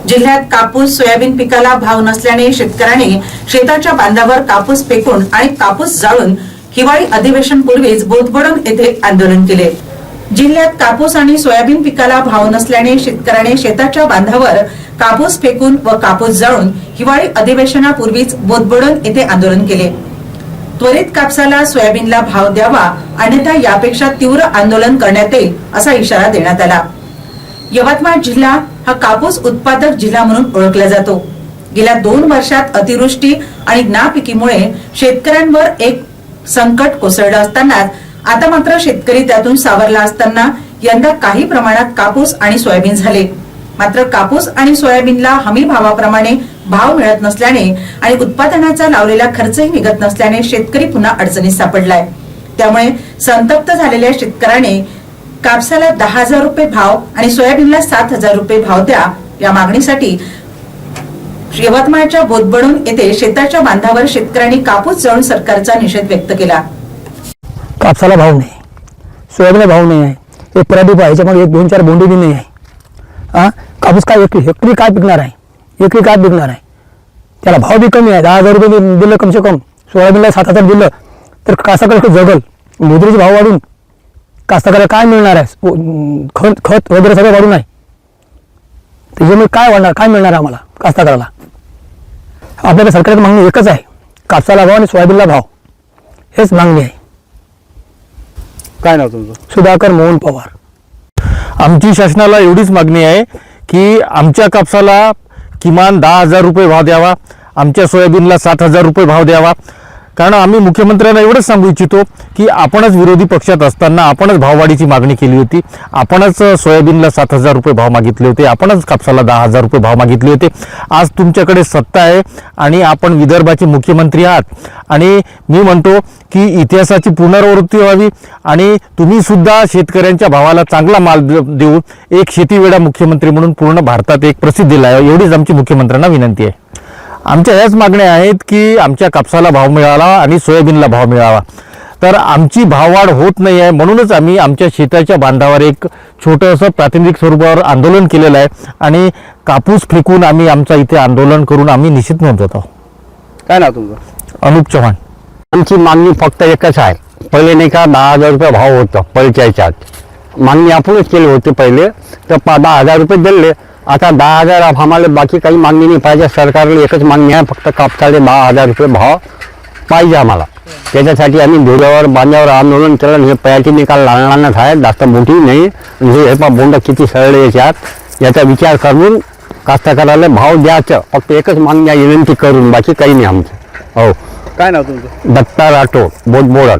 जिल्ह्यात कापूस सोयाबीन पिकाला भाव नसल्याने शेतकऱ्यांनी शेताच्या बांधावर कापूस फेकून आणि कापूस जाळून हिवाळी अधिवेशन पूर्वीच बोदबोडण येथे आंदोलन केले। जिल्ह्यात कापूस आणि सोयाबीन पिकाला भाव नसल्याने शेतकऱ्यांनी शेताच्या बांधावर कापूस फेकून व कापूस जाळून हिवाळी अधिवेशनापूर्वीच बोदबोडण येथे आंदोलन केले। त्वरित कापसाला सोयाबीनला भाव द्यावा अन्यथा यापेक्षा तीव्र आंदोलन करण्यात येईल असा इशारा देण्यात आला। यवतमाळ जिल्हा हा कापूस उत्पादक जिल्हा म्हणून ओळखला जातो। गेल्या 2 वर्षात अतिवृष्टी आणि नापिकीमुळे शेतकऱ्यांवर एक संकट कोसळलं असताना आता मात्र शेतकरी त्यातून सावरला असताना यंदा काही प्रमाणात कापूस आणि सोयाबीन झाले। मात्र कापूस आणि सोयाबीनला हमी भावाप्रमाणे भाव मिळत नसल्याने आणि उत्पादनाचा लावलेला खर्चही निघत नसल्याने शेतकरी पुन्हा अडचणीत सापडलाय। त्यामुळे संतप्त झालेल्या शेतकऱ्याने कापसाला 10,000 रुपये भाव आणि सोयाबीनला 7,000 रुपये भाव द्या या मागणीसाठी यवतमाळच्या बोदबोडण येथे शेताच्या बांधावर शेतकऱ्यांनी कापूस जळून सरकारचा निषेध व्यक्त केला। कापसाला भाव नाही, सोयाबीनला भाव नाही आहे, एक पराठीप आहे, याच्यामध्ये 1-2-4 बोंडे बी नाही आहे। कापूस काय हेक्टरी काय पिकणार आहे, एकरी काय पिकणार आहे, त्याला भाव बी कमी आहे। 10,000 रुपये दिलं कम से कम, सोयाबीनला 7,000 दिलं तर कास्तकार जगल। मजुरीचे भाव वाढून कास्तकाराला काय मिळणार आहे, खत वगैरे सगळं वाढून आहे, त्याच्यामुळे काय वाढणार, काय मिळणार आम्हाला कास्तकाराला? आपल्याला सरकारची मागणी एकच आहे, कापसाला भाव आणि सोयाबीनला भाव, हेच मागणी आहे। काय नाव तुमचं? सुधाकर मोहन पवार। आमची शासनाला एवढीच मागणी आहे की आमच्या कापसाला किमान 10,000 रुपये भाव द्यावा, आमच्या सोयाबीनला 7,000 रुपये भाव द्यावा। कारण आम्ही मुख्यमंत्र्यांना एवढंच सांगू इच्छितो की आपणच विरोधी पक्षात असताना आपणच भाववाढीची मागणी केली होती, आपणच सोयाबीनला 7,000 रुपये भाव मागितले होते, आपणच कापसाला 10,000 रुपये भाव मागितले होते। आज तुमच्याकडे सत्ता आहे आणि आपण विदर्भाचे मुख्यमंत्री आहात आणि मी म्हणतो की इतिहासाची पुनरावृत्ती व्हावी आणि तुम्ही सुद्धा शेतकऱ्यांच्या भावाला चांगला माल देऊन एक शेतीवेडा मुख्यमंत्री म्हणून पूर्ण भारतात एक प्रसिद्धीला आहे, एवढीच आमची मुख्यमंत्र्यांना विनंती आहे। आमच्या याच मागण्या आहेत की आमच्या कापसाला भाव मिळावा आणि सोयाबीनला भाव मिळावा। तर आमची भाववाढ होत नाही आहे, म्हणूनच आम्ही आमच्या शेताच्या बांधावर एक छोटंसं प्रातिनिधिक स्वरूपावर आंदोलन केलेलं आहे आणि कापूस फेकून आम्ही आमचा इथे आंदोलन करून आम्ही निश्चित नोंदवत आहोत। काय नाव तुमचं? अनुप चव्हाण। आमची मागणी फक्त एकच आहे, पहिले नाही का 10,000 रुपये भाव होतं, पहिल्याच्या ह्याच्यात मागणी आपणच केली होती पहिले, तर 10,000 रुपये दिले, आता 10,000 आम्हाला बाकी काही मागणी नाही पाहिजे। सरकारला एकच मागणी आहे, फक्त कापसाले 10,000 रुपये भाव पाहिजे आम्हाला। त्याच्यासाठी आम्ही धुळ्यावर बांध्यावर आंदोलन केलं। हे पयाची निकाल लहानच आहे, जास्त मोठी नाही। हे बोंड किती सरळे याच्यात, याचा विचार करून कास्तकाराला भाव द्यायचं, फक्त एकच मागणी आहे, विनंती करून, बाकी काही नाही आमचं। हो। काय नाव तुमचं? दत्ता राठोड, बोदबोडण।